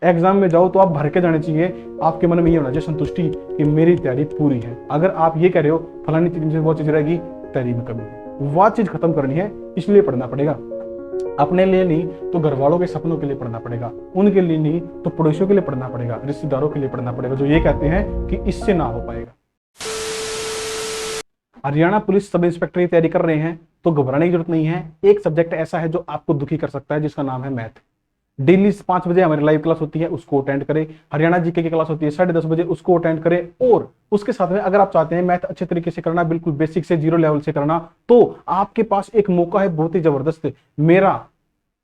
Exam में जाओ तो आप भर के जाने चाहिए, आपके मन में ये होना चाहिए संतुष्टि कि मेरी तैयारी पूरी है। अगर आप ये कह रहे हो फलानी चीज से वो चीज रहेगी, तैयारी में कमी है, वह चीज खत्म करनी है, इसलिए पढ़ना पड़ेगा। अपने लिए नहीं तो घर वालों के सपनों के लिए पढ़ना पड़ेगा, उनके लिए नहीं तो पड़ोसियों के लिए पढ़ना पड़ेगा, रिश्तेदारों के लिए पढ़ना पड़ेगा, जो ये कहते हैं कि इससे ना हो पाएगा। हरियाणा पुलिस सब इंस्पेक्टर की तैयारी कर रहे हैं तो घबराने की जरूरत नहीं है। एक सब्जेक्ट ऐसा है जो आपको दुखी कर सकता है, जिसका नाम है मैथ। डेली 5 बजे हमारी लाइव क्लास होती है, उसको अटेंड करें। हरियाणा जीके की क्लास होती है 10:30 बजे, उसको अटेंड करें। और उसके साथ में अगर आप चाहते हैं मैथ अच्छे तरीके से करना, बिल्कुल बेसिक से 0 लेवल से करना, तो आपके पास एक मौका है बहुत ही जबरदस्त। मेरा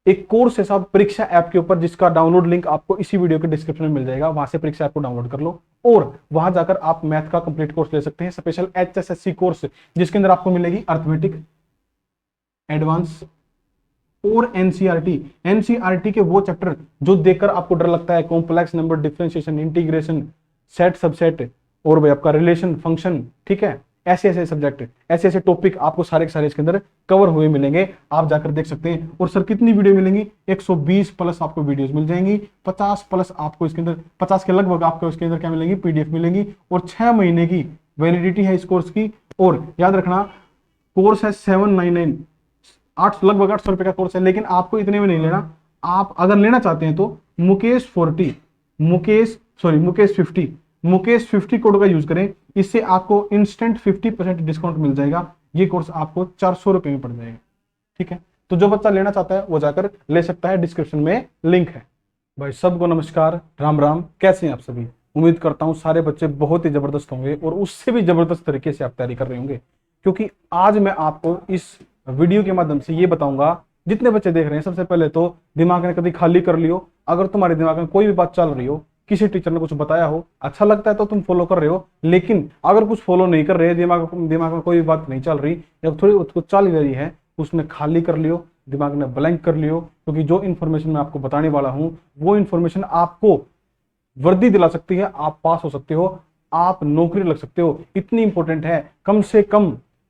एक कोर्स है साहब परीक्षा ऐप के ऊपर, जिसका डाउनलोड लिंक आपको इसी वीडियो के डिस्क्रिप्शन में मिल जाएगा। वहां से परीक्षा ऐप को डाउनलोड कर लो और वहां जाकर आप मैथ का कंप्लीट कोर्स ले सकते हैं, स्पेशल HSSC कोर्स, जिसके अंदर आपको मिलेगी अर्थमेटिक, एडवांस और एनसीईआरटी के वो चैप्टर जो देखकर आपको डर लगता है, complex number, differentiation, integration, set subset और भाई आपका रिलेशन फंक्शन, ठीक है। ऐसे सब्जेक्ट, ऐसे टॉपिक आपको सारे के सारे इसके अंदर कवर हुए मिलेंगे, आप जाकर देख सकते हैं। और सर कितनी वीडियो मिलेंगी? 120 प्लस आपको वीडियोस मिल जाएंगी, 50 प्लस आपको इसके अंदर, 50 के लगभग आपको इसके अंदर क्या मिलेंगी? PDF मिलेंगी। और 6 महीने की वैलिडिटी है इस कोर्स की। और याद रखना कोर्स है 799, 8 लगभग 800 रुपए का कोर्स है। लेकिन आपको इतने में नहीं लेना, आप अगर लेना चाहते हैं तो मुकेश 50 कोड का यूज करें, इससे आपको इंस्टेंट 50% डिस्काउंट मिल जाएगा। ये कोर्स आपको 400 रुपए में पड़ जाएगा, ठीक है। तो जो बच्चा लेना चाहता है वो जाकर ले सकता है, डिस्क्रिप्शन में लिंक है। भाई सबको नमस्कार, राम राम, कैसे हैं आप सभी? उम्मीद करता हूं सारे बच्चे बहुत ही जबरदस्त होंगे और उससे भी जबरदस्त तरीके से आप तैयारी कर रहे होंगे, क्योंकि आज मैं आपको इस वीडियो के माध्यम से ये बताऊंगा, जितने बच्चे देख रहे हैं, सबसे पहले तो दिमाग ने कभी खाली कर लियो। अगर तुम्हारे दिमाग में कोई भी बात चल रही हो, किसी टीचर ने कुछ बताया हो, अच्छा लगता है तो तुम फॉलो कर रहे हो, लेकिन अगर कुछ फॉलो नहीं कर रहे, दिमाग में कोई बात नहीं चल रही या थोड़ी कुछ चल ही रही है, उसने खाली कर लियो, दिमाग ने ब्लैंक कर लियो। क्योंकि जो इन्फॉर्मेशन मैं आपको बताने वाला हूं वो इन्फॉर्मेशन आपको वर्दी दिला सकती है, आप पास हो सकते हो, आप नौकरी लग सकते हो, इतनी इंपॉर्टेंट है।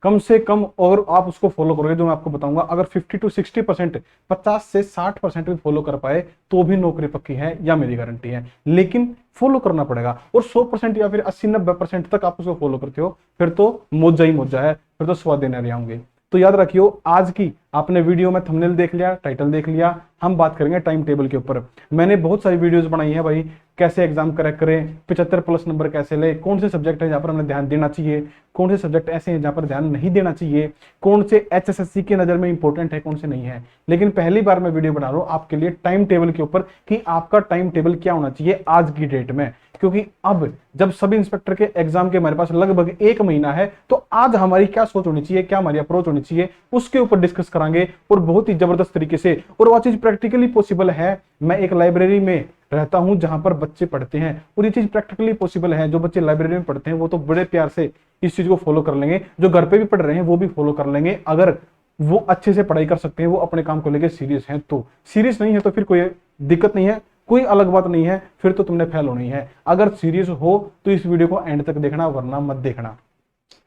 कम से कम और आप उसको फॉलो करोगे जो मैं आपको बताऊंगा, अगर 50 to 60%, 50 से 60% भी फॉलो कर पाए तो भी नौकरी पक्की है या मेरी गारंटी है। लेकिन फॉलो करना पड़ेगा, और 100% या फिर 80-90% तक आप उसको फॉलो करते हो, फिर तो मौजा ही मौजा है, फिर तो स्वाद देने रहे होंगे। तो याद रखियो, आज की आपने वीडियो में थंबनेल देख लिया, टाइटल देख लिया, हम बात करेंगे टाइम टेबल के ऊपर। मैंने बहुत सारी वीडियोस बनाई है भाई, कैसे एग्जाम क्रैक करें, 75 प्लस नंबर कैसे ले, कौन से सब्जेक्ट है जहां पर हमें ध्यान देना चाहिए, कौन से सब्जेक्ट ऐसे हैं जहां पर ध्यान नहीं देना चाहिए, कौन से HSSC की नजर में इंपॉर्टेंट है, कौन से नहीं है। लेकिन पहली बार मैं वीडियो बना रहा हूं आपके लिए टाइम टेबल के ऊपर, कि आपका टाइम टेबल क्या होना चाहिए आज की डेट में। क्योंकि अब जब सब इंस्पेक्टर के एग्जाम के हमारे पास लगभग 1 महीना है, तो आज हमारी क्या सोच होनी चाहिए, क्या हमारी अप्रोच होनी चाहिए, उसके ऊपर डिस्कस करांगे, और बहुत ही जबरदस्त तरीके से। और वह चीज प्रैक्टिकली पॉसिबल है। मैं एक लाइब्रेरी में रहता हूं जहां पर बच्चे पढ़ते हैं, और ये चीज प्रैक्टिकली पॉसिबल है। जो बच्चे लाइब्रेरी में पढ़ते हैं वो तो बड़े प्यार से इस चीज को फॉलो कर लेंगे, जो घर पे भी पढ़ रहे हैं वो भी फॉलो कर लेंगे, अगर वो अच्छे से पढ़ाई कर सकते हैं, वो अपने काम को लेकर सीरियस हैं। तो सीरियस नहीं है तो फिर कोई दिक्कत नहीं है, कोई अलग बात नहीं है, फिर तो तुमने फेल होनी है। अगर सीरियस हो तो इस वीडियो को एंड तक देखना, वरना मत देखना,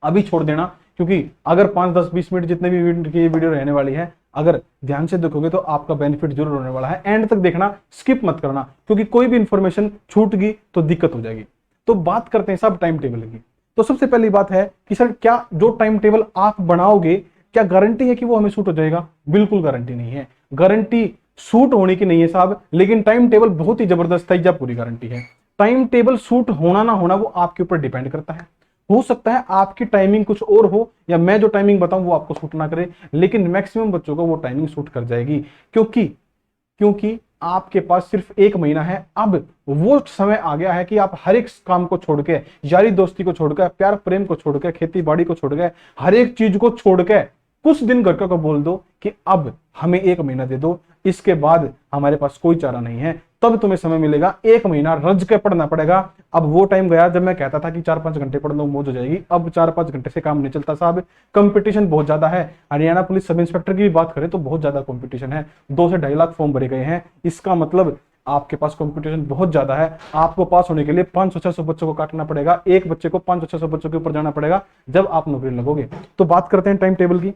अभी छोड़ देना। क्योंकि अगर 5, 10, 20 मिनट जितने भी मिनट की ये वीडियो रहने वाली है, अगर ध्यान से देखोगे तो आपका बेनिफिट जरूर होने वाला है। एंड तक देखना, स्किप मत करना, क्योंकि कोई भी इंफॉर्मेशन छूट गई तो दिक्कत हो जाएगी। तो बात करते हैं सब टाइम टेबल की। तो सबसे पहली बात है कि सर क्या जो टाइम टेबल आप बनाओगे, क्या गारंटी है कि वो हमें सूट हो जाएगा? बिल्कुल गारंटी नहीं है। गारंटी सूट होने की नहीं है साहब, लेकिन टाइम टेबल बहुत ही जबरदस्त है, या पूरी गारंटी है। टाइम टेबल सूट होना ना होना वो आपके ऊपर डिपेंड करता है। हो सकता है आपकी टाइमिंग कुछ और हो, या मैं जो टाइमिंग बताऊं वो आपको सूट ना करे, लेकिन मैक्सिमम बच्चों को वो टाइमिंग सूट कर जाएगी। क्योंकि आपके पास सिर्फ 1 महीना है। अब वो समय आ गया है कि आप हर एक काम को छोड़ के, यारी दोस्ती को छोड़ के, प्यार प्रेम को छोड़ के, खेती बाड़ी को छोड़ के, हर एक चीज को छोड़ के कुछ दिन घर का को बोल दो कि अब हमें 1 महीना दे दो, इसके बाद हमारे पास कोई चारा नहीं है। तब तुम्हें समय मिलेगा, 1 महीना रज के पढ़ना पड़ेगा। अब वो टाइम गया जब मैं कहता था कि 4-5 घंटे पढ़ लो मौज हो जाएगी। अब 4-5 घंटे से काम नहीं चलता साहब, कंपटीशन बहुत ज्यादा है। हरियाणा पुलिस सब इंस्पेक्टर की भी बात करें तो बहुत ज्यादा कंपटीशन है, 2 से 2.5 लाख फॉर्म भरे गए हैं। इसका मतलब आपके पास कंपटीशन बहुत ज्यादा है। आपको पास होने के लिए 500-600 बच्चों को काटना पड़ेगा, एक बच्चे को 500-600 बच्चों के ऊपर जाना पड़ेगा जब आप नौकरी लगोगे। तो बात करते हैं टाइम टेबल की।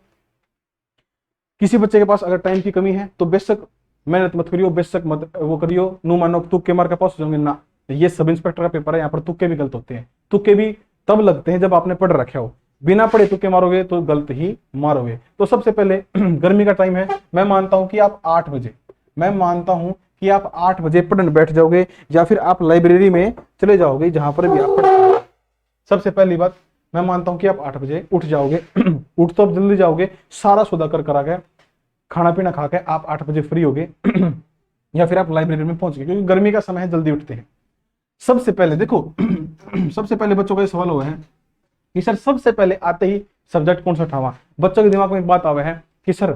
किसी बच्चे के पास अगर टाइम की कमी है तो बेशक मेहनत मत करियो, बेशक मत वो करियो, नो मानो तुक्के मार के पास हो जाओगे ना। ये सब इंस्पेक्टर का पेपर है, यहाँ पर तुक्के भी गलत होते हैं। तुक्के भी तब लगते हैं जब आपने पढ़ रखे हो, बिना पढ़े तुक्के मारोगे तो गलत ही मारोगे। तो सबसे पहले गर्मी का टाइम है, मैं मानता हूं कि आप 8 बजे, मैं मानता हूं कि आप 8 बजे पढ़ने बैठ जाओगे, या फिर आप लाइब्रेरी में चले जाओगे जहां पर भी आप पढ़। सबसे पहली बात, मैं मानता हूं कि आप 8 बजे उठ जाओगे। उठ तो आप जल्दी जाओगे, सारा सौदा कर करा के, खाना पीना खा के आप 8 बजे फ्री होगे। या फिर आप लाइब्रेरी में पहुंच गए, क्योंकि गर्मी का समय है, जल्दी उठते हैं। सबसे पहले देखो, सबसे पहले बच्चों का ये सवाल हुआ है कि सर सबसे पहले आते ही सब्जेक्ट कौन सा उठावा। बच्चों के दिमाग में एक बात आवे है कि सर,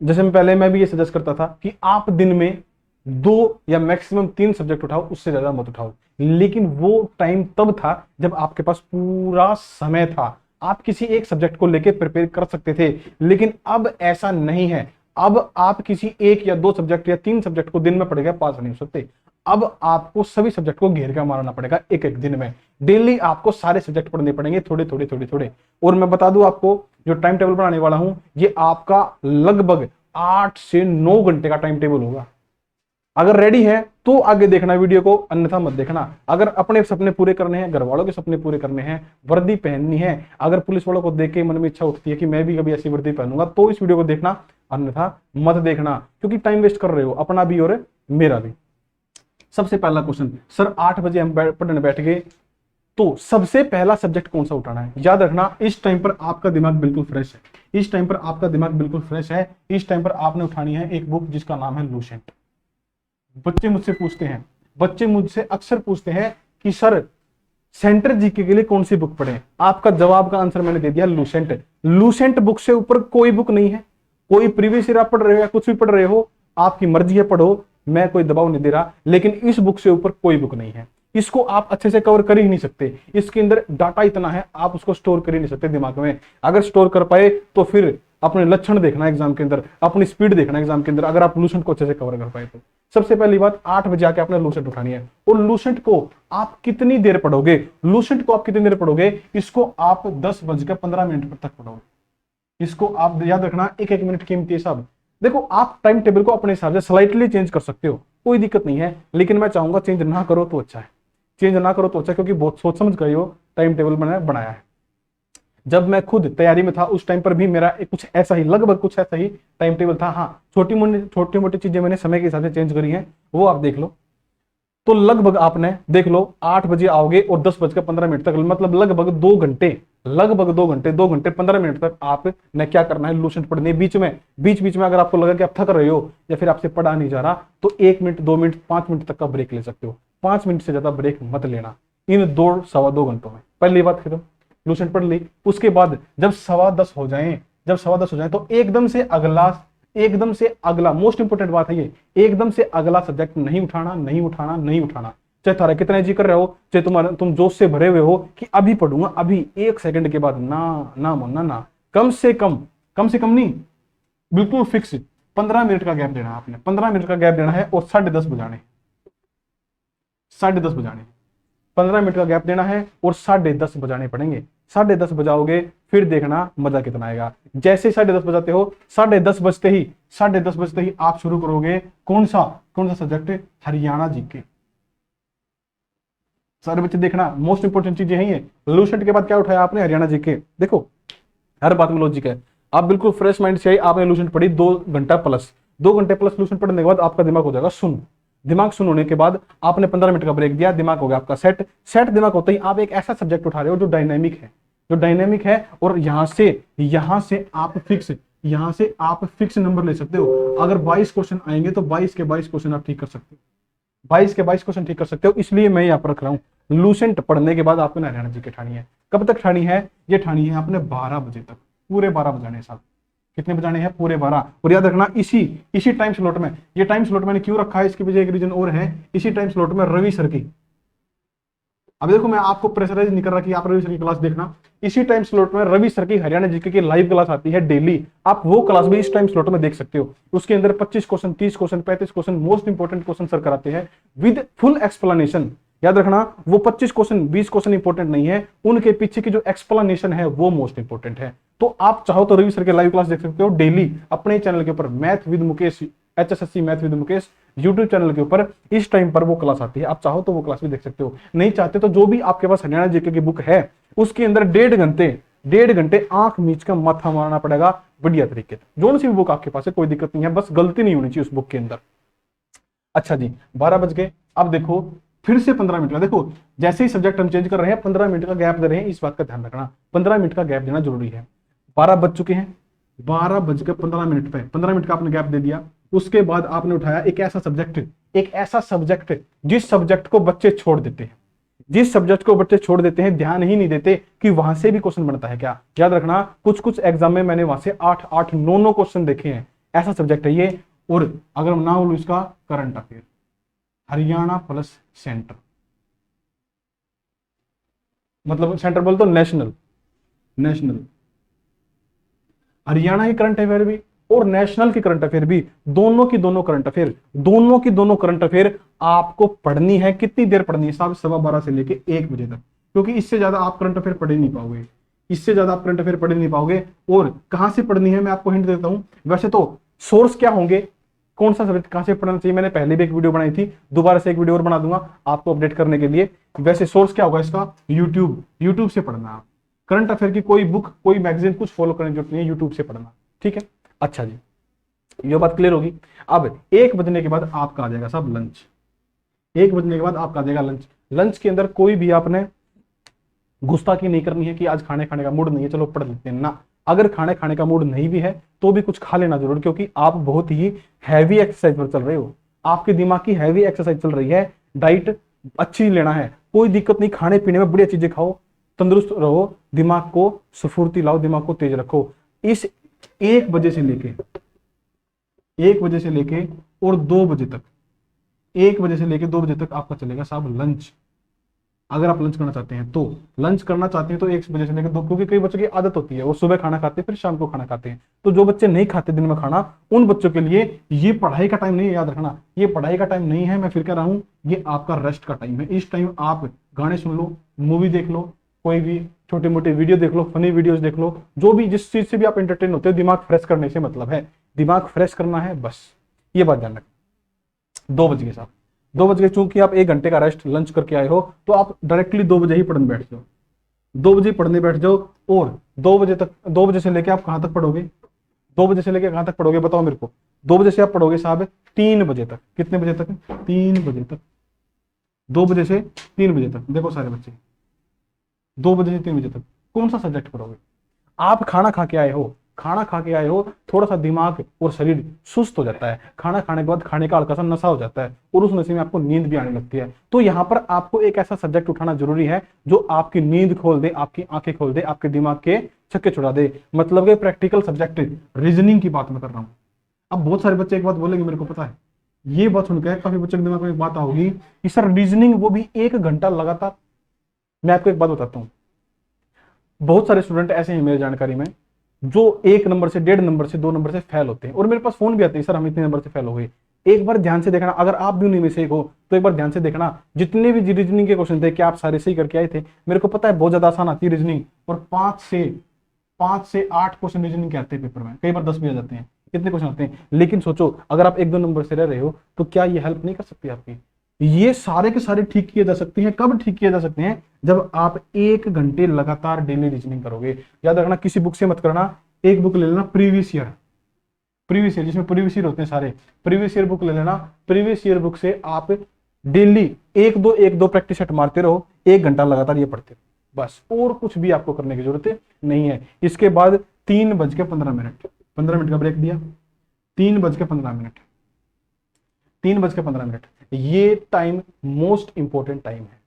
जैसे मैं भी ये सजेस्ट करता था कि आप दिन में 2 या मैक्सिमम 3 सब्जेक्ट उठाओ, उससे ज्यादा मत उठाओ। लेकिन वो टाइम तब था जब आपके पास पूरा समय था, आप किसी एक सब्जेक्ट को लेके प्रिपेयर कर सकते थे। लेकिन अब ऐसा नहीं है। अब आप किसी 1 या 2 सब्जेक्ट या 3 सब्जेक्ट को दिन में पढ़ के पास नहीं हो सकते। अब आपको सभी सब्जेक्ट को घेर कर मारना पड़ेगा एक एक दिन में। डेली आपको सारे सब्जेक्ट पढ़ने पड़ेंगे, थोड़े थोड़े थोड़े थोड़े। और मैं बता दूं आपको, जो टाइम टेबल बनाने वाला हूं, ये आपका लगभग 8 से 9 घंटे का टाइम टेबल होगा। अगर रेडी है तो आगे देखना वीडियो को, अन्यथा मत देखना। अगर अपने सपने पूरे करने हैं, घर वालों के सपने पूरे करने हैं, वर्दी पहननी है, अगर पुलिस वालों को देख के मन में इच्छा उठती है कि मैं भी कभी ऐसी वर्दी पहनूंगा, तो इस वीडियो को देखना, अन्यथा मत देखना, क्योंकि टाइम वेस्ट कर रहे हो, अपना भी और मेरा भी। सबसे पहला क्वेश्चन, सर 8 बजे हम पढ़ने बैठ गए, तो सबसे पहला सब्जेक्ट कौन सा उठाना है। याद रखना, इस टाइम पर आपका दिमाग बिल्कुल फ्रेश है, इस टाइम पर आपका दिमाग बिल्कुल फ्रेश है। इस टाइम पर आपने उठानी है एक बुक जिसका नाम है लूसेंट। बच्चे मुझसे पूछते हैं, बच्चे मुझसे अक्सर पूछते हैं कि सर सेंट्रल जीके के लिए कौन सी बुक पढ़ें। आपका जवाब का आंसर मैंने दे दिया, लूसेंट। लूसेंट बुक से ऊपर कोई बुक नहीं है। कोई प्रीवियस ईयर आप पढ़ रहे हो या कुछ भी पढ़ रहे हो, आपकी मर्जी है, पढ़ो, मैं कोई दबाव नहीं दे रहा। लेकिन इस बुक से ऊपर कोई बुक नहीं है। इसको आप अच्छे से कवर कर ही नहीं सकते। इसके अंदर डाटा इतना है, आप उसको स्टोर कर ही नहीं सकते दिमाग में। अगर स्टोर कर पाए तो फिर अपने लक्षण देखना एग्जाम के अंदर, अपनी स्पीड देखना एग्जाम के अंदर, अगर आप लूसेंट को अच्छे से कवर कर पाए तो। सबसे पहली बात, 8 बजे आके आपने लूसेंट उठानी है। और लूसेंट को आप कितनी देर पढ़ोगे, लूसेंट को आप कितनी देर पढ़ोगे, इसको आप 10:15 तक पढ़ोगे। इसको आप याद रखना, एक एक मिनट कीमती है साहब। देखो, आप टाइम टेबल को अपने हिसाब से स्लाइटली चेंज कर सकते हो, कोई दिक्कत नहीं है। लेकिन मैं चाहूंगा चेंज ना करो तो अच्छा है, चेंज ना करो तो अच्छा, क्योंकि बहुत सोच समझ कर टाइम टेबल बनाया है। जब मैं खुद तैयारी में था उस टाइम पर भी मेरा कुछ ऐसा ही, लगभग कुछ ऐसा ही टाइम टेबल था। हाँ, छोटी मोटी चीजें मैंने समय के हिसाब से चेंज करी हैं, वो आप देख लो। तो लगभग आपने देख लो, 8 बजे आओगे और 10:15 तक, मतलब लगभग 2 घंटे, 2 घंटे 15 मिनट तक आपने क्या करना है, लूसेंट पढ़ने। बीच में अगर आपको लगा कि आप थक रहे हो या फिर आपसे पढ़ा नहीं जा रहा, तो 1 मिनट, 2 मिनट, 5 मिनट तक का ब्रेक ले सकते हो। 5 मिनट से ज्यादा ब्रेक मत लेना इन 2-2.25 घंटों में। पहली बात खत्म, लूसेंट पढ़ ली। उसके बाद जब 10:15 हो जाए तो एकदम से अगला मोस्ट इंपोर्टेंट बात है ये, एकदम से अगला सब्जेक्ट नहीं उठाना। चाहे तुम्हारा कितना जी कर रहे हो, चाहे तुम जोश से भरे हुए हो कि अभी पढ़ूंगा, अभी 1 सेकंड के बाद, ना। कम से कम नहीं, बिल्कुल फिक्स 15 मिनट का गैप देना है आपने, 15 मिनट का गैप देना है। और 10:30 बजाने, 15 मिनट का गैप देना है और 10:30 बजाने पड़ेंगे। 10:30 बजाओगे, फिर देखना मजा कितना आएगा। जैसे 10:30 बजाते हो, 10:30 बजते ही आप शुरू करोगे कौन सा सब्जेक्ट, हरियाणा जीके। सारे बच्चे देखना, मोस्ट इंपोर्टेंट चीजें हैं ये। लूसेंट के बाद क्या उठाया आपने, हरियाणा जीके। देखो, हर बात में लॉजिक है। आप बिल्कुल फ्रेश माइंड से आई, आपने लूसेंट पढ़ी 2 घंटा प्लस लूसेंट पढ़ने के बाद आपका दिमाग हो जाएगा सुन। दिमाग सुन होने के बाद आपने 15 मिनट का ब्रेक दिया, दिमाग हो गया आपका सेट दिमाग होते ही आप एक ऐसा सब्जेक्ट उठा रहे हो जो डायनेमिक है। और यहां से आप फिक्स नंबर ले सकते हो। अगर 22 क्वेश्चन आएंगे तो 22 के 22 क्वेश्चन आप ठीक कर सकते हो, 22 के 22 क्वेश्चन ठीक कर सकते हो। इसलिए मैं यहाँ पर रख रहा हूँ, लूसेंट पढ़ने के बाद आपको हरियाणा जी की ठानी है। कब तक ठानी है, ये ठानी है आपने 12 बजे तक, पूरे 12 बजाने साहब। कितने बजाने हैं, पूरे 12। और याद रखना, इसी टाइम स्लॉट में, ये टाइम स्लॉट मैंने क्यों रखा है, इसके पीछे एक रीजन और है। इसी टाइम स्लॉट में रवि सर की, अब देखो मैं आपको प्रेशराइज नहीं कर रहा कि आप रवि सर की क्लास देखना। इसी टाइम स्लॉट में रवि सर की हरियाणा जीके की लाइव क्लास आती है डेली, आप वो क्लास भी इस टाइम स्लॉट में देख सकते हो। उसके अंदर 25 question, 30 question, 35 question, most important question sir कराते हैं विद फुल एक्सप्लेनेशन। याद रखना, वो 25 क्वेश्चन, 20 क्वेश्चन इंपॉर्टेंट नहीं है, उनके पीछे की जो एक्सप्लेनेशन है वो मोस्ट इंपोर्टेंट है। तो आप चाहो तो रवि सर के लाइव क्लास देख सकते हो डेली अपने चैनल के ऊपर, math with Mukesh HSSC math with Mukesh YouTube channel के ऊपर इस टाइम पर वो क्लास आती है। आप चाहो तो वो क्लास भी देख सकते हो, नहीं चाहते तो जो भी आपके पास हरियाणा जीके की बुक है उसके अंदर 1.5 घंटे आंख मीच का माथा मारना पड़ेगा बढ़िया तरीके से। जो सी भी बुक आपके पास है कोई दिक्कत नहीं है, बस गलती नहीं होनी चाहिए उस बुक के अंदर। अच्छा जी, 12 बज गए। अब देखो फिर से 15 मिनट का, देखो जैसे ही सब्जेक्ट हम चेंज कर रहे हैं 15 मिनट का गैप दे रहे हैं, इस बात का ध्यान रखना 15 मिनट का गैप देना जरूरी है। 12 बज चुके हैं, 12 बज के 15 मिनट पे 15 मिनट का आपने गैप दे दिया। उसके बाद आपने उठाया एक ऐसा सब्जेक्ट जिस सब्जेक्ट को बच्चे छोड़ देते हैं, ध्यान ही नहीं देते कि वहां से भी क्वेश्चन बनता है क्या। याद रखना कुछ एग्जाम में मैंने वहां से 8 9 क्वेश्चन देखे हैं। ऐसा सब्जेक्ट है ये। और अगर ना बोलूं इसका current affair, Haryana plus centre, मतलब सेंटर बोल तो नेशनल हरियाणा की करंट अफेयर भी और नेशनल की करंट अफेयर भी, दोनों की दोनों करंट अफेयर आपको पढ़नी है। कितनी देर पढ़नी है साहब? 12:15 से लेके 1 बजे तक, क्योंकि इससे ज्यादा आप करंट अफेयर पढ़ ही नहीं पाओगे। और कहां से पढ़नी है मैं आपको हिंट देता हूं। वैसे तो सोर्स क्या होंगे, कौन सा सब्जेक्ट कहां से पढ़ना चाहिए, मैंने पहले भी एक वीडियो बनाई थी, दोबारा से एक वीडियो और बना दूंगा आपको अपडेट करने के लिए। वैसे सोर्स क्या होगा इसका? यूट्यूब से पढ़ना आप। करंट अफेयर की कोई बुक कोई मैगजीन कुछ फॉलो करने की जरूरत नहीं है, यूट्यूब से पढ़ना। ठीक है, अच्छा जी, ये बात क्लियर होगी। अब 1 बजने के बाद आपका आ जाएगा साहब लंच। 1 बजने के बाद आपका आ जाएगा लंच। लंच के अंदर कोई भी आपने गुस्ताखी नहीं करनी है कि आज खाने का मूड नहीं है चलो पढ़ लेते हैं ना। अगर खाने का मूड नहीं भी है तो भी कुछ खा लेना जरूर, क्योंकि आप बहुत ही हैवी एक्सरसाइज पर चल रहे हो, आपके दिमाग की हैवी एक्सरसाइज चल रही है। डाइट अच्छी लेना है, कोई दिक्कत नहीं, खाने पीने में बढ़िया चीजें खाओ, तंदुरुस्त रहो, दिमाग को स्फूर्ति लाओ, दिमाग को तेज रखो। इस 1 बजे से लेके और 2 बजे तक, 1 बजे से लेके 2 बजे तक आपका चलेगा साहब लंच। अगर आप लंच करना चाहते हैं तो 1 बजे से लेकर 2, क्योंकि कई बच्चों की आदत होती है वो सुबह खाना खाते हैं फिर शाम को खाना खाते हैं। तो जो बच्चे नहीं खाते दिन में खाना, उन बच्चों के लिए ये पढ़ाई का टाइम नहीं है। याद रखना ये पढ़ाई का टाइम नहीं है, मैं फिर कह रहा हूं ये आपका रेस्ट का टाइम है। इस टाइम आप गाने सुन लो, मूवी देख लो, कोई भी छोटे मोटे वीडियो देख लो, फनी वीडियोस देख लो, जो भी जिस चीज से भी आप एंटरटेन होते हो, दिमाग फ्रेश करने से मतलब है, दिमाग फ्रेश करना है बस, ये बात ध्यान रखना। 2 बज गए साहब, 2 बज गए, चूंकि आप 1 घंटे का रेस्ट लंच करके आए हो तो आप डायरेक्टली 2 बजे ही पढ़ने बैठ जाओ। 2 बजे पढ़ने बैठ जाओ और 2 बजे तक, 2 बजे से लेके आप कहां तक पढ़ोगे? 2 बजे से लेके कहां तक पढ़ोगे बताओ मेरे को? 2 बजे से आप पढ़ोगे साहब 3 बजे तक। कितने बजे तक? 3 बजे तक। 2 बजे से 3 बजे तक। देखो सारे बच्चे 2 बजे से 3 बजे तक कौन सा सब्जेक्ट पढ़ोगे? आप खाना खा के आए हो, थोड़ा सा दिमाग और शरीर सुस्त हो जाता है। खाना खाने के बाद खाने का हल्का सा नशा हो जाता है और उस नशे में आपको नींद भी आने लगती है। तो यहाँ पर आपको एक ऐसा सब्जेक्ट उठाना जरूरी है जो आपकी नींद खोल दे, आपकी आंखें खोल दे, आपके दिमाग के छक्के छुड़ा दे। मतलब कि प्रैक्टिकल सब्जेक्ट रीजनिंग की बात मैं कर रहा हूँ। अब बहुत सारे बच्चे एक बात बोलेंगे, मेरे को पता है, ये बात सुनकर काफी बच्चों के दिमाग में एक बात होगी कि सर रीजनिंग वो भी 1 घंटा लगातार। मैं आपको एक बात बताता हूँ, बहुत सारे स्टूडेंट ऐसे हैं मेरी जानकारी में जो 1 नंबर से 1.5 नंबर से 2 नंबर से फेल होते हैं और मेरे पास फोन भी आते हैं, सर हम इतने नंबर से फेल हो गए। एक बार ध्यान से देखना, अगर आप भी उन्हीं में से एक हो तो एक बार ध्यान से देखना, जितने भी रीजनिंग के क्वेश्चन थे क्या आप सारे सही करके आए थे? मेरे को पता है बहुत ज्यादा आसान आती है रीजनिंग, और 5 से 8 क्वेश्चन रीजनिंग के आते हैं पेपर में, कई बार 10 भी आ जाते हैं, कितने क्वेश्चन आते हैं। लेकिन सोचो अगर आप 1-2 नंबर से रह रहे हो तो क्या ये हेल्प नहीं कर सकती आपकी? ये सारे के सारे ठीक किए जा सकते हैं। कब ठीक किए जा सकते हैं? जब आप 1 घंटे लगातार डेली रीजनिंग करोगे। याद रखना किसी बुक से मत करना, एक बुक ले लेना प्रीवियस ईयर जिसमें प्रीवियस ईयर होते हैं सारे, प्रीवियस ईयर बुक ले लेना। प्रीवियस ईयर बुक से आप डेली 1-2 प्रैक्टिस सेट मारते रहो, 1 घंटा लगातार ये पढ़ते रहो बस, और कुछ भी आपको करने की जरूरत नहीं है। इसके बाद 3:15, 15 मिनट का ब्रेक दिया, 3:15, ये टाइम मोस्ट इंपॉर्टेंट टाइम है।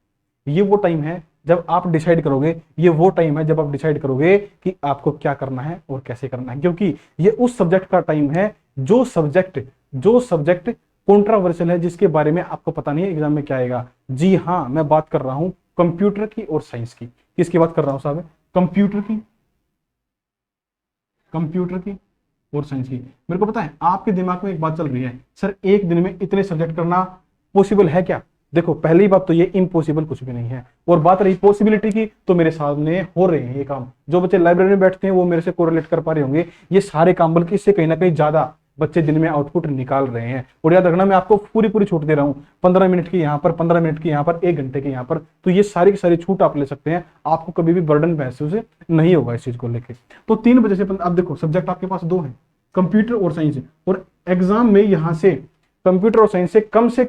ये वो टाइम है जब आप डिसाइड करोगे, ये वो टाइम है जब आप डिसाइड करोगे कि आपको क्या करना है और कैसे करना है, क्योंकि ये उस सब्जेक्ट का टाइम है जो सब्जेक्ट कंट्रोवर्शियल है, जिसके बारे में आपको पता नहीं है एग्जाम में क्या आएगा। जी हाँ, मैं बात कर रहा हूं कंप्यूटर की और साइंस की। किसकी बात कर रहा हूं साहब? कंप्यूटर की और साइंस की। मेरे को पता है आपके दिमाग में एक बात चल रही है, सर एक दिन में इतने सब्जेक्ट करना पॉसिबल है क्या? देखो पहली बात तो ये इम्पॉसिबल कुछ भी नहीं है, और बात रही पॉसिबिलिटी की तो मेरे सामने हो रहे हैं ये काम। जो बच्चे लाइब्रेरी में बैठते हैं वो मेरे से कोरिलेट कर पा रहे होंगे, ये सारे काम बल्कि इससे कहीं ना कहीं ज्यादा बच्चे दिन में आउटपुट निकाल रहे हैं। और याद रखना, मैं आपको पूरी पूरी छूट दे रहा हूँ, 15 मिनट की यहाँ पर, 15 मिनट की यहाँ पर, 1 घंटे की यहाँ पर, तो ये सारी की सारी छूट आप ले सकते हैं, आपको कभी भी बर्डन महसूस नहीं होगा इस चीज को लेकर। तो 3 बजे से अब देखो सब्जेक्ट आपके पास 2 है, कंप्यूटर और साइंस, और एग्जाम में यहां से कंप्यूटर और साइंस से कम से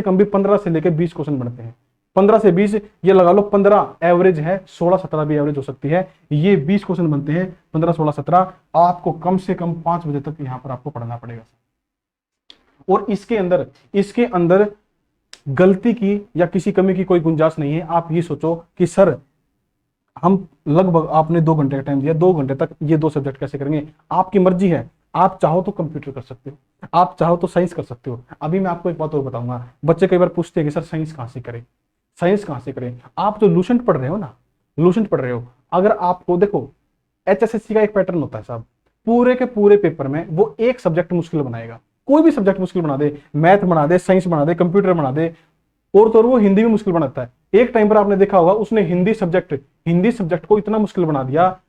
कम भी 15 से लेकर 20 क्वेश्चन बनते हैं। 15 से 20 ये लगा लो, 15 एवरेज है, 16-17 भी एवरेज हो सकती है, ये 20 क्वेश्चन बनते हैं, 15, 16, 17। आपको कम से कम 5 बजे तक यहाँ पर आपको पढ़ना पड़ेगा। और इसके अंदर गलती की या किसी कमी की कोई गुंजाइश नहीं है। आप ये सोचो कि सर हम लगभग, आपने 2 घंटे का टाइम दिया, 2 घंटे तक ये 2 सब्जेक्ट कैसे करेंगे? आपकी मर्जी है, आप चाहो तो कंप्यूटर कर सकते हो, आप चाहो तो साइंस कर सकते हो। अभी मैं आपको एक बात और बताऊंगा, बच्चे कई बार पूछते हैं कि सर साइंस कहां से करें, साइंस कहां से करें? आप जो लूसेंट पढ़ रहे हो ना, लूसेंट पढ़ रहे हो, अगर आपको देखो HSSC का एक पैटर्न होता है साहब, पूरे के पूरे पेपर में वो एक सब्जेक्ट मुश्किल बनाएगा, कोई भी सब्जेक्ट मुश्किल बना दे, मैथ बना दे, साइंस बना दे, कंप्यूटर बना दे, और तो वो हिंदी भी मुश्किल बनाता है। एक टाइम पर आपने देखा होगा उसने हिंदी सब्जेक्ट को इतना मुश्किल बना दिया,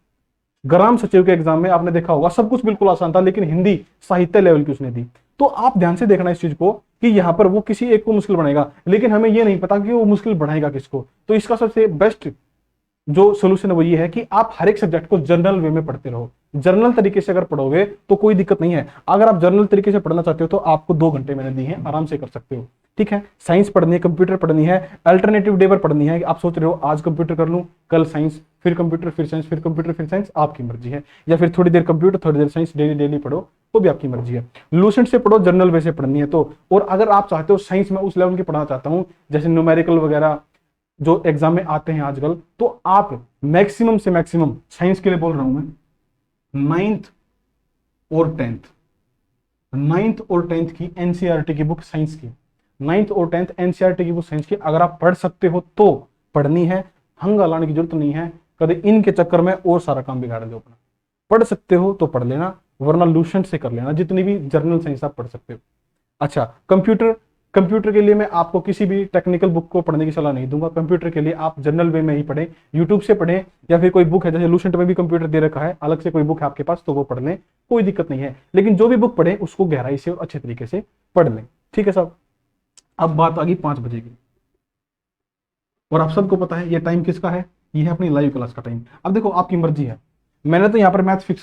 ग्राम सचिव के एग्जाम में आपने देखा होगा सब कुछ बिल्कुल आसान था, लेकिन हिंदी साहित्य लेवल की उसने दी। तो आप ध्यान से देखना इस चीज को कि यहां पर वो किसी एक को मुश्किल बनाएगा, लेकिन हमें ये नहीं पता कि वो मुश्किल बढ़ाएगा किसको। तो इसका सबसे बेस्ट जो सोल्यूशन है वो ये है कि आप हर एक सब्जेक्ट को जनरल वे में पढ़ते रहो। जनरल तरीके से अगर पढ़ोगे तो कोई दिक्कत नहीं है। अगर आप जनरल तरीके से पढ़ना चाहते हो तो आपको 2 घंटे मैंने दी हैं, आराम से कर सकते हो, ठीक है। साइंस पढ़नी है, कंप्यूटर पढ़नी है, अल्टरनेटिव डे पर पढ़नी है। आप सोच रहे हो आज कंप्यूटर कर लूं, कल साइंस, फिर कंप्यूटर, फिर साइंस, फिर कंप्यूटर, फिर साइंस, आपकी मर्जी है। या फिर थोड़ी देर कंप्यूटर, थोड़ी देर साइंस, डेली पढ़ो, वो भी आपकी मर्जी है। लूसेंट से पढ़ो, जनरल वे से पढ़नी है तो। और अगर आप चाहते हो साइंस में उस लेवल की पढ़ना चाहता हूं, जैसे न्यूमेरिकल वगैरह जो एग्जाम में आते हैं आजकल, तो आप मैक्सिमम से मैक्सिमम, साइंस के लिए बोल रहा हूं मैं, 9th और 10th की एनसीईआरटी की बुक साइंस की, 9th और 10th एनसीईआरटी की बुक साइंस की अगर आप पढ़ सकते हो तो पढ़नी है, हंगा लाने की जरूरत नहीं है। कभी इनके चक्कर में और सारा काम बिगाड़ दो अपना। पढ़ सकते हो तो पढ़ लेना, वरना लूसेंट से कर लेना, जितनी भी जर्नल साइंस आप पढ़ सकते हो। अच्छा, कंप्यूटर के लिए मैं आपको किसी भी टेक्निकल बुक को पढ़ने की सलाह नहीं दूंगा। कंप्यूटर के लिए आप जनरल वे में ही पढ़ें, यूट्यूब से पढ़ें, या फिर कोई बुक है, जैसे लूसेंट में भी कंप्यूटर दे रखा है, अलग से कोई बुक है आपके पास तो वो पढ़ लें, कोई दिक्कत नहीं है। लेकिन जो भी बुक पढ़े उसको गहराई से और अच्छे तरीके से पढ़ लें, ठीक है साहब। अब बात आ गई 5 बजे की, और आप सबको पता है ये टाइम किसका है, ये है अपनी लाइव क्लास का टाइम। अब देखो आपकी मर्जी है, मैंने तो यहाँ पर मैथ्स फिक्स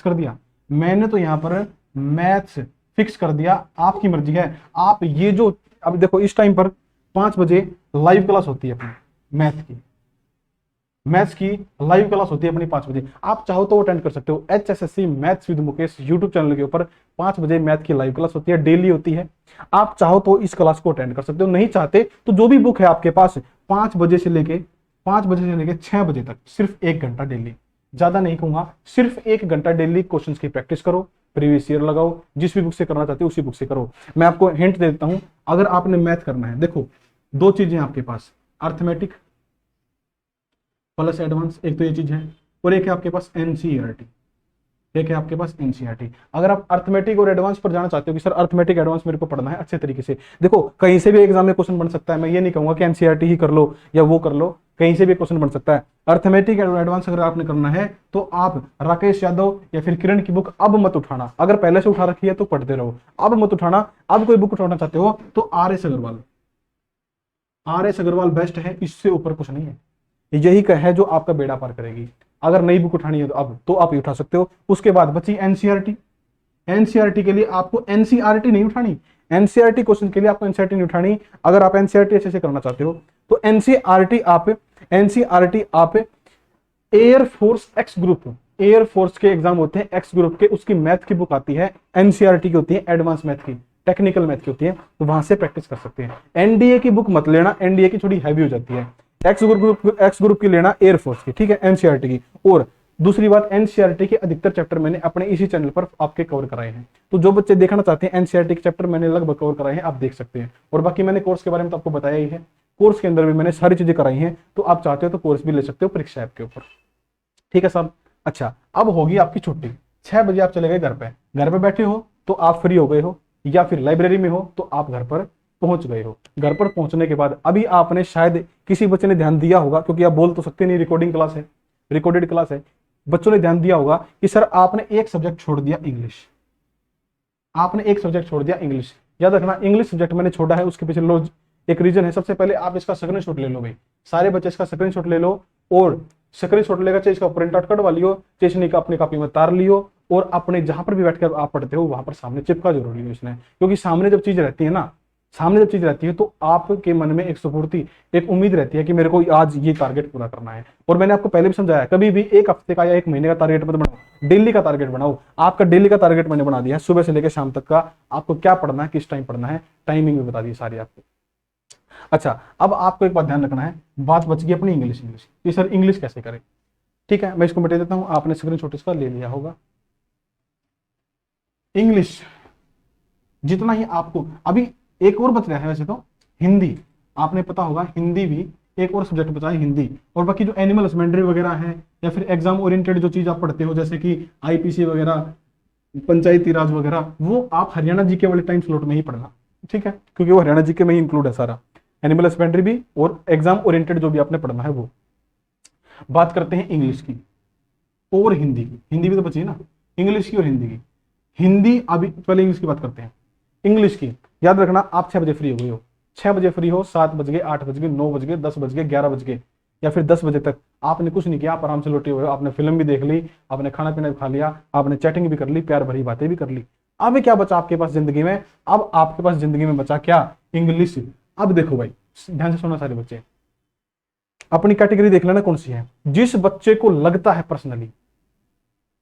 कर दिया, आपकी मर्जी है। आप ये जो, अब देखो इस टाइम पर 5 बजे लाइव क्लास होती है अपनी मैथ्स की लाइव क्लास होती है अपनी 5 बजे। आप चाहो तो अटेंड कर सकते हो। HSSC maths with Mukesh YouTube channel के ऊपर 5 बजे मैथ की लाइव क्लास होती है, डेली होती है। आप चाहो तो इस क्लास को अटेंड कर सकते हो, नहीं चाहते तो जो भी बुक है आपके पास 5 बजे से लेके 6 बजे तक सिर्फ 1 घंटा डेली, ज्यादा नहीं कहूंगा, सिर्फ 1 घंटा डेली क्वेश्चन की प्रैक्टिस करो, प्रीवियस ईयर लगाओ, जिस भी बुक से करना चाहते हो उसी बुक से करो। मैं आपको हिंट दे देता हूं, अगर आपने मैथ करना है, देखो 2 चीजें आपके पास, अर्थमेटिक प्लस एडवांस, एक तो ये चीज है, और एक है आपके पास एनसीईआरटी, अगर आप अर्थमेटिक और एडवांस पर जाना चाहते हो कि सर अर्थमेटिक एडवांस मेरे को पढ़ना है अच्छे तरीके से, देखो कहीं से भी एग्जाम में क्वेश्चन बन सकता है। मैं ये नहीं कहूंगा कि एनसीईआरटी ही कर लो या वो कर लो, कहीं से भी क्वेश्चन बन सकता है। अर्थमेटिक एडवांस अगर आपने करना है तो आप राकेश यादव या फिर किरण की बुक अब मत उठाना, अगर पहले से उठा रखी है तो पढ़ते रहो, अब मत उठाना। अब कोई बुक उठाना चाहते हो तो RS अग्रवाल बेस्ट है, इससे ऊपर कुछ नहीं है। यही है जो आपका बेड़ा पार करेगी। अगर नई बुक उठानी है तो अब तो आप ये उठा सकते हो। उसके बाद बची एनसीईआरटी के लिए आपको एनसीईआरटी नहीं उठानी, एनसीईआरटी क्वेश्चन के लिए आपको एनसीईआरटी नहीं उठानी। अगर आप एनसीईआरटी अच्छे से करना चाहते हो तो एनसीईआरटी आप एयरफोर्स के एग्जाम होते हैं, एक्स ग्रुप के, उसकी मैथ की बुक आती है, एनसीईआरटी की होती है, एडवांस मैथ की, टेक्निकल मैथ की होती है, तो वहां से प्रैक्टिस कर सकते हैं। एनडीए की बुक मत लेना, एनडीए की थोड़ी हैवी हो जाती है। एक्स ग्रुप की लेना, एयरफोर्स की, ठीक है, एनसीईआरटी की। और दूसरी बात, एनसीईआरटी के अधिकतर चैप्टर मैंने अपने इसी चैनल पर आपके कवर कराए हैं, तो जो बच्चे देखना चाहते हैं एनसीईआरटी के चैप्टर मैंने लगभग कवर कराए हैं, आप देख सकते हैं। और बाकी मैंने कोर्स के बारे में तो आपको बताया ही है, कोर्स के अंदर भी मैंने सारी चीजें कराई हैं, तो आप चाहते हो तो कोर्स भी ले सकते हो परीक्षा ऐप के ऊपर, ठीक है साहब। अच्छा, अब होगी आपकी छुट्टी, 6 बजे आप चले गए घर पे बैठे हो तो आप फ्री हो गए हो, या फिर लाइब्रेरी में हो तो आप घर पर पहुंच गए हो। घर पर पहुंचने के बाद अभी आपने शायद किसी बच्चे ने ध्यान दिया होगा, क्योंकि आप बोल तो सकते नहीं, रिकॉर्डिंग क्लास है, रिकॉर्डेड क्लास है, बच्चों ने ध्यान दिया होगा कि सर आपने एक सब्जेक्ट छोड़ दिया, इंग्लिश। आपने एक सब्जेक्ट छोड़ दिया इंग्लिश। याद रखना इंग्लिश सब्जेक्ट मैंने छोड़ा है उसके पीछे एक रीजन है। सबसे पहले आप इसका स्क्रीनशॉट ले लो भाई, सारे बच्चे इसका स्क्रीनशॉट ले लो, और स्क्रीनशॉट लेगा चाहे इसका प्रिंट आउट कटवा लियो, चाहे इसने अपनी कॉपी में तार लियो, और अपने जहां पर भी बैठकर आप पढ़ते हो वहां पर सामने चिपका जरूर लियो इसने। क्योंकि सामने जब चीज रहती है ना, सामने जब चीज रहती है तो आपके मन में एक स्फूर्ति, एक उम्मीद रहती है कि मेरे को आज ये टारगेट पूरा करना है। और मैंने आपको पहले भी समझाया, कभी भी एक हफ्ते का या एक महीने का टारगेट मत बनाओ, डेली का टारगेट बनाओ। आपका डेली का टारगेट मैंने बना दिया है, सुबह से लेकर शाम तक का आपको क्या पढ़ना है, किस टाइम पढ़ना है, टाइमिंग भी बता दी सारी आपको। अच्छा, अब आपको एक बात ध्यान रखना है, बात बच गई अपनी इंग्लिश कि सर इंग्लिश कैसे करें। ठीक है, मैं इसको मिटा देता हूं, आपने स्क्रीनशॉट इसका ले लिया होगा। इंग्लिश जितना ही आपको अभी एक और बच रहा है, वैसे तो हिंदी आपने पता होगा, हिंदी भी एक और सब्जेक्ट बचा है हिंदी। और बाकी जो एनिमल हस्बेंड्री वगैरह है या फिर एग्जाम ओरिएंटेड जो चीज आप पढ़ते हो जैसे कि आईपीसी वगैरह, पंचायती राज वगैरह, वो आप हरियाणा जीके वाले टाइम स्लॉट में ही पढ़ना। ठीक है, क्योंकि वो हरियाणा जीके में ही इंक्लूड है सारा, एनिमल हस्बेंड्री भी और एग्जाम ओरिएंटेड जो भी आपने पढ़ना है वो। बात करते हैं इंग्लिश की और हिंदी की। हिंदी भी तो बची है ना, इंग्लिश की और हिंदी की। हिंदी अभी पहले इंग्लिश की बात करते हैं। इंग्लिश की याद रखना, आप 6 बजे फ्री हो गए हो, 6 बजे फ्री हो, 7 बज गए, 8 बज गए, 9 बज गए, 10 बज गए, 11 बज गए या फिर 10 बजे तक आपने कुछ नहीं किया, आप आराम से लौटे हुए हो, आपने फिल्म भी देख ली, आपने खाना पीना भी खा लिया, आपने चैटिंग भी कर ली, प्यार भरी बातें भी कर ली। अब क्या बचा आपके पास जिंदगी में? अब आपके पास जिंदगी में बचा क्या? इंग्लिश। अब देखो भाई, ध्यान से सुनना सारे बच्चे, अपनी कैटेगरी देख लेना कौन सी है। जिस बच्चे को लगता है पर्सनली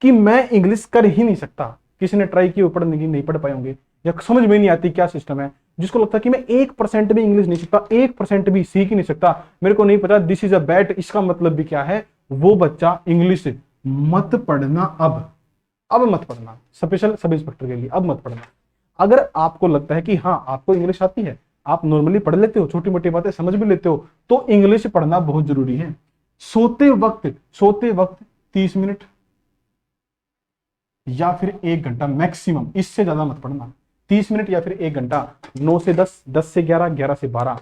कि मैं इंग्लिश कर ही नहीं सकता, किसी ने ट्राई की पढ़ने की, नहीं पढ़ पाए होंगे या समझ में नहीं आती क्या सिस्टम है, जिसको लगता है कि मैं 1% भी इंग्लिश नहीं सीखता, 1% भी सीख ही नहीं सकता, मेरे को नहीं पता दिस इज अ बैट, इसका मतलब भी क्या है, वो बच्चा इंग्लिश मत पढ़ना। अब मत पढ़ना, स्पेशल सब इंस्पेक्टर के लिए अब मत पढ़ना। अगर आपको लगता है कि हाँ आपको इंग्लिश आती है, आप नॉर्मली पढ़ लेते हो, छोटी मोटी बातें समझ भी लेते हो, तो इंग्लिश पढ़ना बहुत जरूरी है। सोते वक्त 30 मिनट या फिर 1 घंटा मैक्सिमम, इससे ज्यादा मत पढ़ना। 30 मिनट या फिर 1 घंटा, 9 से 10, 10 से 11, 11 से 12,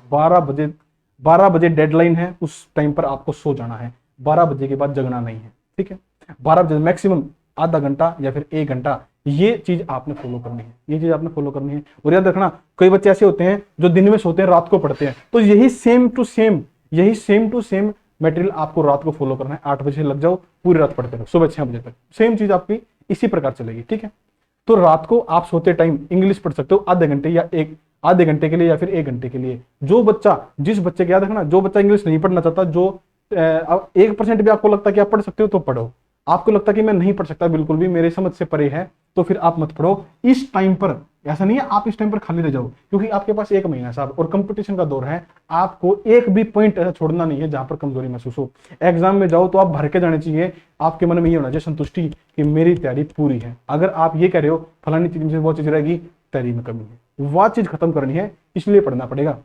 12 बजे डेडलाइन है, उस टाइम पर आपको सो जाना है, 12 बजे के बाद जगना नहीं है। ठीक है, 12 बजे मैक्सिमम आधा घंटा या फिर 1 घंटा, ये चीज आपने फॉलो करनी है, ये चीज आपने फॉलो करनी है। और याद रखना, कई बच्चे ऐसे होते हैं जो दिन में सोते हैं, रात को पढ़ते हैं, तो यही सेम टू सेम मटेरियल आपको रात को फॉलो करना है। 8 बजे लग जाओ, पूरी रात पढ़ते रहो, सुबह 6 बजे तक सेम चीज आपकी इसी प्रकार चलेगी। ठीक है, तो रात को आप सोते टाइम इंग्लिश पढ़ सकते हो आधे घंटे या आधे घंटे के लिए या फिर 1 घंटे के लिए। जिस बच्चे, याद रखना, जो बच्चा इंग्लिश नहीं पढ़ना चाहता, जो 1% भी आपको लगता है कि आप पढ़ सकते हो तो पढ़ो, आपको लगता है कि मैं नहीं पढ़ सकता, बिल्कुल भी मेरे समझ से परे है, तो फिर आप मत पढ़ो इस टाइम पर। ऐसा नहीं है आप इस टाइम पर खाली रह जाओ, क्योंकि आपके पास 1 महीना साहब और कंपटीशन का दौर है, आपको एक भी पॉइंट ऐसा छोड़ना नहीं है जहां पर कमजोरी महसूस हो। एग्जाम में जाओ तो आप भर के जाने चाहिए, आपके मन में ये होना चाहिए संतुष्टि कि मेरी तैयारी पूरी है। अगर आप ये कह रहे हो फलानी चीज से वो चीज रहेगी, तैयारी में कमी है, वह चीज खत्म करनी है, इसलिए पढ़ना पड़ेगा।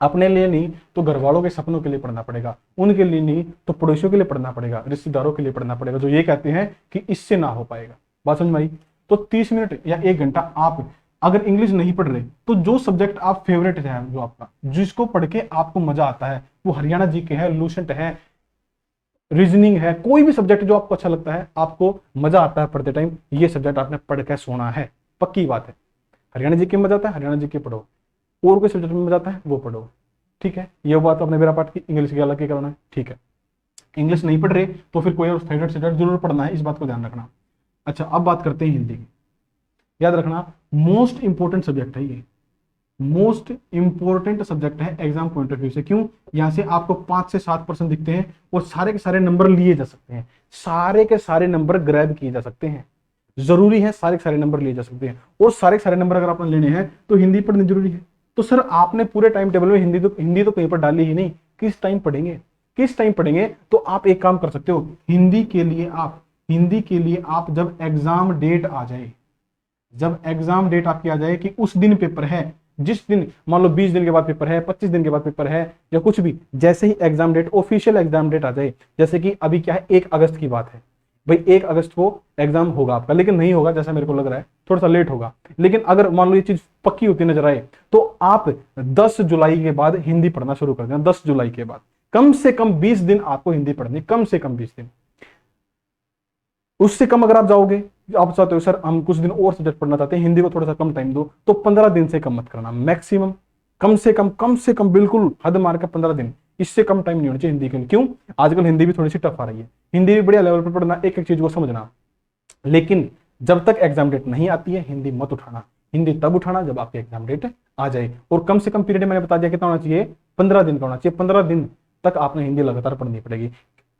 अपने लिए नहीं तो घर वालों के सपनों के लिए पढ़ना पड़ेगा, उनके लिए नहीं तो पड़ोसियों के लिए पढ़ना पड़ेगा, रिश्तेदारों के लिए पढ़ना पड़ेगा, जो ये कहते हैं कि इससे ना हो पाएगा। बात समझ में आई? तो 30 मिनट या 1 घंटा आप अगर इंग्लिश नहीं पढ़ रहे, तो जो सब्जेक्ट आप फेवरेट है, जो आपका जिसको पढ़ के आपको मजा आता है, वो हरियाणा जीके है, लूसेंट है, रीजनिंग है, कोई भी सब्जेक्ट जो आपको अच्छा लगता है, आपको मजा आता है पढ़ते टाइम, ये सब्जेक्ट आपने पढ़ के सोना है, पक्की बात है। हरियाणा जीके में मजा आता है, हरियाणा जीके पढ़ो, और कोई सब्जेक्ट में मजा आता है वो पढ़ो। ठीक है, ये बात आपने मेरा पार्ट की, इंग्लिश की अलग करना है। ठीक है, इंग्लिश नहीं पढ़ रहे तो फिर कोई और फेवरेट सब्जेक्ट जरूर पढ़ना है, इस बात को ध्यान रखना। अच्छा, अब बात करते हैं हिंदी की। याद रखना, मोस्ट इंपोर्टेंट सब्जेक्ट है ये, मोस्ट इंपोर्टेंट सब्जेक्ट है एग्जाम पॉइंट ऑफ व्यू से। क्यों? यहां से आपको 5 से 7% दिखते हैं और सारे के सारे नंबर लिए जा सकते हैं, सारे के सारे नंबर ग्रैब किए जा सकते हैं। जरूरी है सारे के सारे नंबर लिए जा सकते हैं, और सारे के सारे नंबर अगर आपने लेने हैं तो हिंदी पढ़नी जरूरी है। तो सर आपने पूरे टाइम टेबल में हिंदी तो कहीं पर डाली ही नहीं, किस टाइम पढ़ेंगे? तो आप एक काम कर सकते हो, हिंदी के लिए आप जब एग्जाम डेट आ जाए, जब एग्जाम डेट आपकी आ जाए कि उस दिन पेपर है, जिस दिन मान लो 20 दिन के बाद पेपर है, 25 दिन के बाद पेपर है, या कुछ भी, जैसे ही exam date, official exam date आ जाए, जैसे कि अभी क्या है 1 अगस्त की बात है, भाई 1 अगस्त को एग्जाम होगा आपका, लेकिन नहीं होगा जैसा मेरे को लग रहा है, थोड़ा सा लेट होगा। लेकिन अगर मान लो ये चीज पक्की होती नजर आए, तो आप 10 जुलाई के बाद हिंदी पढ़ना शुरू कर देना। 10 जुलाई के बाद कम से कम 20 दिन आपको हिंदी पढ़नी, कम से कम 20 दिन। उससे कम अगर आप जाओगे आप चाहते हो सर हम कुछ दिन और सब्जेक्ट पढ़ना चाहते हैं, हिंदी को थोड़ा सा कम टाइम दो, तो 15 दिन से कम मत करना, मैक्सिमम कम से कम बिल्कुल हद मार के 15 दिन, इससे कम टाइम नहीं होना चाहिए हिंदी के लिए। क्यों? आजकल हिंदी भी थोड़ी सी टफ आ रही है, हिंदी भी बढ़िया लेवल पर पढ़ना, एक एक चीज को समझना, लेकिन जब तक एग्जाम डेट नहीं आती है हिंदी मत उठाना। हिंदी तब उठाना जब आपकी एग्जाम डेट आ जाए, और कम से कम पीरियड मैंने बता दिया कितना होना चाहिए, 15 दिन का होना चाहिए। 15 दिन तक आपने हिंदी लगातार पढ़नी पड़ेगी।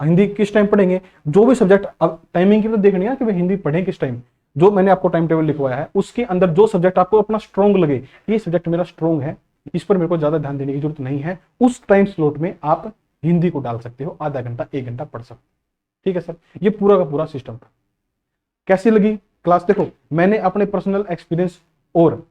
हिंदी किस टाइम पढ़ेंगे, जो भी सब्जेक्ट, अब टाइमिंग की तो देखनी है कि भाई हिंदी पढ़ें किस टाइम, जो मैंने आपको टाइम टेबल लिखवाया है उसके अंदर जो सब्जेक्ट आपको अपना स्ट्रॉन्ग लगे, ये सब्जेक्ट मेरा स्ट्रॉन्ग है, इस पर मेरे को ज्यादा ध्यान देने की जरूरत नहीं है, उस टाइम स्लॉट में आप हिंदी को डाल सकते हो, आधा घंटा 1 घंटा पढ़ सकते हो। ठीक है सर, ये पूरा का पूरा सिस्टम था। कैसी लगी क्लास? देखो मैंने अपने पर्सनल एक्सपीरियंस और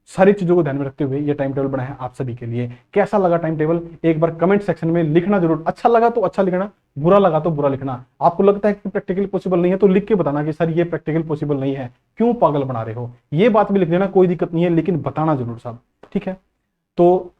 सारी चीजों को ध्यान में रखते हुए ये टाइम टेबल बनाया है आप सभी के लिए। कैसा लगा टाइम टेबल, एक बार कमेंट सेक्शन में लिखना जरूर। अच्छा लगा तो अच्छा लिखना, बुरा लगा तो बुरा लिखना। आपको लगता है कि प्रैक्टिकल पॉसिबल नहीं है तो लिख के बताना कि सर ये प्रैक्टिकल पॉसिबल नहीं है, क्यों पागल बना रहे हो, ये बात भी लिख देना, कोई दिक्कत नहीं है, लेकिन बताना जरूर साहब। ठीक है, तो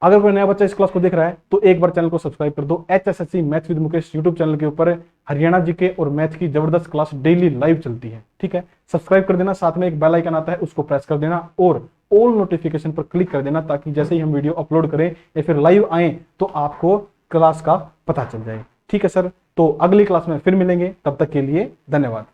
अगर कोई नया बच्चा इस क्लास को देख रहा है तो एक बार चैनल को सब्सक्राइब कर दो। HSSC maths with Mukesh YouTube channel के ऊपर हरियाणा जीके और मैथ की जबरदस्त क्लास डेली लाइव चलती है। ठीक है, सब्सक्राइब कर देना, साथ में एक बेल आइकन आता है उसको प्रेस कर देना और ऑल नोटिफिकेशन पर क्लिक कर देना, ताकि जैसे ही हम वीडियो अपलोड करें या फिर लाइव आए तो आपको क्लास का पता चल जाए। ठीक है सर, तो अगली क्लास में फिर मिलेंगे, तब तक के लिए धन्यवाद।